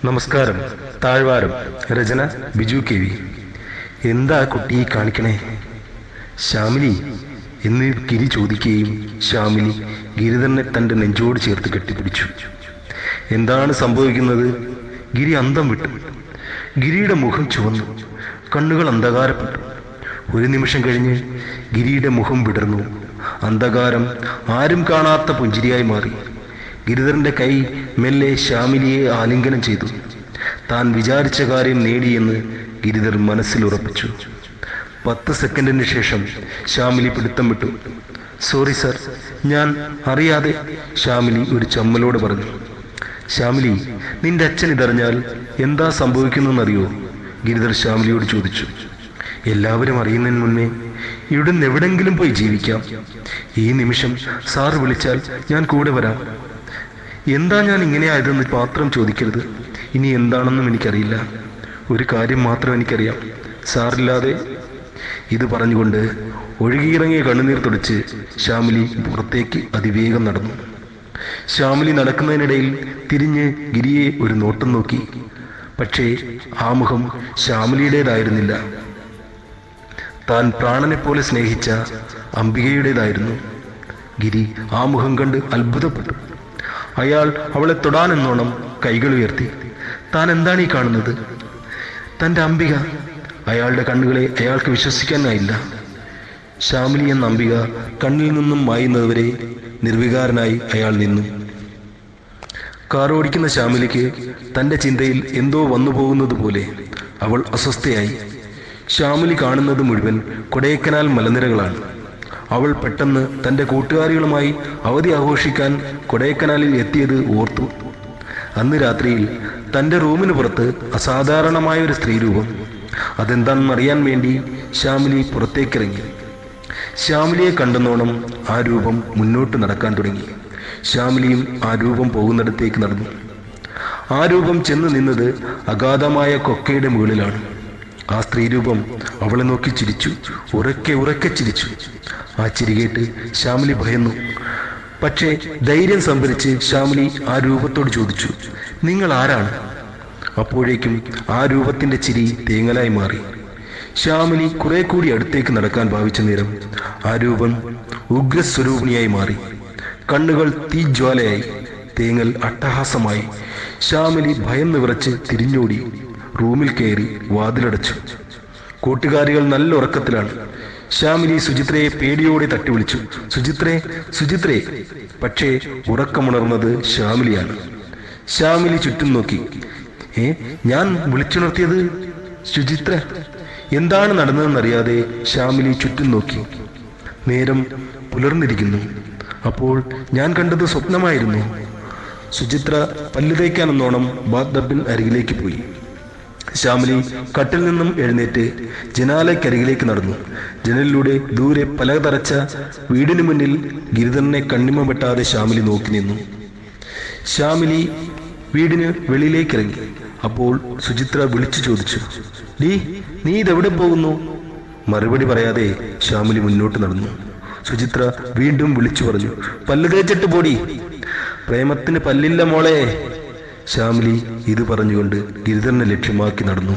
നമസ്കാരം. താഴ്വാരം. രചന Biju K V. എന്താ കുട്ടി കാണിക്കണേ? ശ്യാമിലി എന്ന് ഗിരി ചോദിക്കുകയും ശ്യാമിലി ഗിരിധരനെ തൻ്റെ നെഞ്ചോട് ചേർത്ത് കെട്ടിപ്പിടിച്ചു. എന്താണ് സംഭവിക്കുന്നത്? ഗിരി അന്തം വിട്ടു. ഗിരിയുടെ മുഖം ചുവന്നു, കണ്ണുകൾ അന്ധകാരപ്പെട്ടു. ഒരു നിമിഷം കഴിഞ്ഞ് ഗിരിയുടെ മുഖം വിടർന്നു. അന്ധകാരം ആരും കാണാത്ത പുഞ്ചിരിയായി മാറി. ഗിരിധരന്റെ കൈ മെല്ലെ ശ്യാമിലിയെ ആലിംഗനം ചെയ്തു. താൻ വിചാരിച്ച കാര്യം നേടിയെന്ന് ഗിരിധർ മനസ്സിൽ ഉറപ്പിച്ചു. 10 സെക്കൻഡിന് ശേഷം ശ്യാമിലി പിടുത്തം വിട്ടു. സോറി സർ, ഞാൻ അറിയാതെ, ശ്യാമിലി ഒരു ചമ്മലോട് പറഞ്ഞു. ശ്യാമിലി, നിന്റെ അച്ഛൻ ഇതറിഞ്ഞാൽ എന്താ സംഭവിക്കുന്നറിയോ? ഗിരിധർ ശ്യാമിലിയോട് ചോദിച്ചു. എല്ലാവരും അറിയുന്നതിന് മുന്നേ ഇവിടുന്ന് എവിടെങ്കിലും പോയി ജീവിക്കാം. ഈ നിമിഷം സാറ് വിളിച്ചാൽ ഞാൻ കൂടെ വരാം. എന്താ ഞാൻ ഇങ്ങനെയായതെന്ന് മാത്രം ചോദിക്കരുത്. ഇനി എന്താണെന്നും എനിക്കറിയില്ല. ഒരു കാര്യം മാത്രം എനിക്കറിയാം, സാറില്ലാതെ. ഇത് പറഞ്ഞുകൊണ്ട് ഒഴുകിയിറങ്ങിയ കണ്ണുനീർ തുടച്ച് ശ്യാമിലി പുറത്തേക്ക് അതിവേഗം നടന്നു. ശ്യാമിലി നടക്കുന്നതിനിടയിൽ തിരിഞ്ഞ് ഗിരിയെ ഒരു നോട്ടം നോക്കി. പക്ഷേ ആ മുഖം ശ്യാമിലിയുടേതായിരുന്നില്ല. താൻ പ്രാണനെപ്പോലെ സ്നേഹിച്ച അംബികയുടേതായിരുന്നു. ഗിരി ആ മുഖം കണ്ട് അത്ഭുതപ്പെട്ടു. അയാൾ അവളെ തൊടാനെന്നോണം കൈകൾ ഉയർത്തി. താൻ എന്താണ് ഈ കാണുന്നത്? തൻ്റെ അംബിക. അയാളുടെ കണ്ണുകളെ അയാൾക്ക് വിശ്വസിക്കാനായില്ല. ശ്യാമിലി എന്ന അംബിക കണ്ണിൽ നിന്നും മായുന്നതുവരെ നിർവികാരനായി അയാൾ നിന്നു. കാർ ഓടിക്കുന്ന ശ്യാമിലിക്ക് തൻ്റെ ചിന്തയിൽ എന്തോ വന്നു പോകുന്നത് പോലെ അവൾ അസ്വസ്ഥയായി. ശ്യാമിലി കാണുന്നത് മുഴുവൻ കൊടൈക്കനാൽ മലനിരകളാണ്. അവൾ പെട്ടെന്ന് തൻ്റെ കൂട്ടുകാരികളുമായി അവധി ആഘോഷിക്കാൻ കൊടൈക്കനാലിൽ എത്തിയത് ഓർത്തു. അന്ന് രാത്രിയിൽ തൻ്റെ റൂമിന് പുറത്ത് അസാധാരണമായ ഒരു സ്ത്രീരൂപം. അതെന്താണെന്നറിയാൻ വേണ്ടി ശ്യാമിലി പുറത്തേക്കിറങ്ങി. ശ്യാമിലിയെ കണ്ടെന്നോണം ആ രൂപം മുന്നോട്ട് നടക്കാൻ തുടങ്ങി. ശ്യാമിലിയും ആ രൂപം പോകുന്നിടത്തേക്ക് നടന്നു. ആ രൂപം ചെന്ന് നിന്നത് അഗാധമായ കൊക്കയുടെ മുകളിലാണ്. ആ സ്ത്രീരൂപം അവളെ നോക്കി ചിരിച്ചു. ഉറക്കെ ചിരിച്ചു. ആ ചിരി കേട്ട് ശ്യാമിലി ഭയന്നു. പക്ഷേ ധൈര്യം സംഭരിച്ച് ശ്യാമിലി ആ രൂപത്തോട് ചോദിച്ചു, നിങ്ങൾ ആരാണ്? അപ്പോഴേക്കും ആ രൂപത്തിന്റെ ചിരി തേങ്ങലായി മാറി. ശ്യാമിലി കുറെ കൂടി അടുത്തേക്ക് നടക്കാൻ ഭാവിച്ച നേരം ആ രൂപം ഉഗ്രസ്വരൂപിണിയായി മാറി. കണ്ണുകൾ തീജ്വാലയായി, തേങ്ങൽ അട്ടഹാസമായി. ശ്യാമിലി ഭയന്ന് വിറച്ച് തിരിഞ്ഞോടി റൂമിൽ കയറി വാതിലടച്ചു. കൂട്ടുകാരികൾ നല്ല ഉറക്കത്തിലാണ്. ശ്യാമിലി സുചിത്രയെ പേടിയോടെ തട്ടി വിളിച്ചു, സുചിത്രേ, സുചിത്രേ. പക്ഷേ ഉറക്കമുണർന്നത് ശ്യാമിലിയാണ്. ശ്യാമിലി ചുറ്റും നോക്കി. ഞാൻ വിളിച്ചുണർത്തിയത് സുചിത്ര? എന്താണ് നടന്നതെന്നറിയാതെ ശ്യാമിലി ചുറ്റും നോക്കി. നേരം പുലർന്നിരിക്കുന്നു. അപ്പോൾ ഞാൻ കണ്ടത് സ്വപ്നമായിരുന്നു. സുചിത്ര പല്ല് തേക്കാനെന്നോണം ബാത്ത് ടബിന് അരികിലേക്ക് പോയി. ശ്യാമിലി കട്ടിൽ നിന്നും എഴുന്നേറ്റ് ജനാലയ്ക്കരികിലേക്ക് നടന്നു. ജനലിലൂടെ ദൂരെ പലതരച്ച വീടിന് മുന്നിൽ ഗിരിധരനെ കണ്ണിമ വെട്ടാതെ ശ്യാമിലി നോക്കി നിന്നു. ശ്യാമിലി വീടിന് വെളിയിലേക്കിറങ്ങി. അപ്പോൾ സുചിത്ര വിളിച്ചു ചോദിച്ചു, നീ ഇതെവിടെ പോകുന്നു? മറുപടി പറയാതെ ശ്യാമിലി മുന്നോട്ട് നടന്നു. സുചിത്ര വീണ്ടും വിളിച്ചു പറഞ്ഞു, പല്ല് തേച്ചിട്ട് പോടി. പ്രേമത്തിന് പല്ലില്ല മോളെ. ശ്യാമിലി ഇത് പറഞ്ഞുകൊണ്ട് ഗിരിധരനെ ലക്ഷ്യമാക്കി നടന്നു.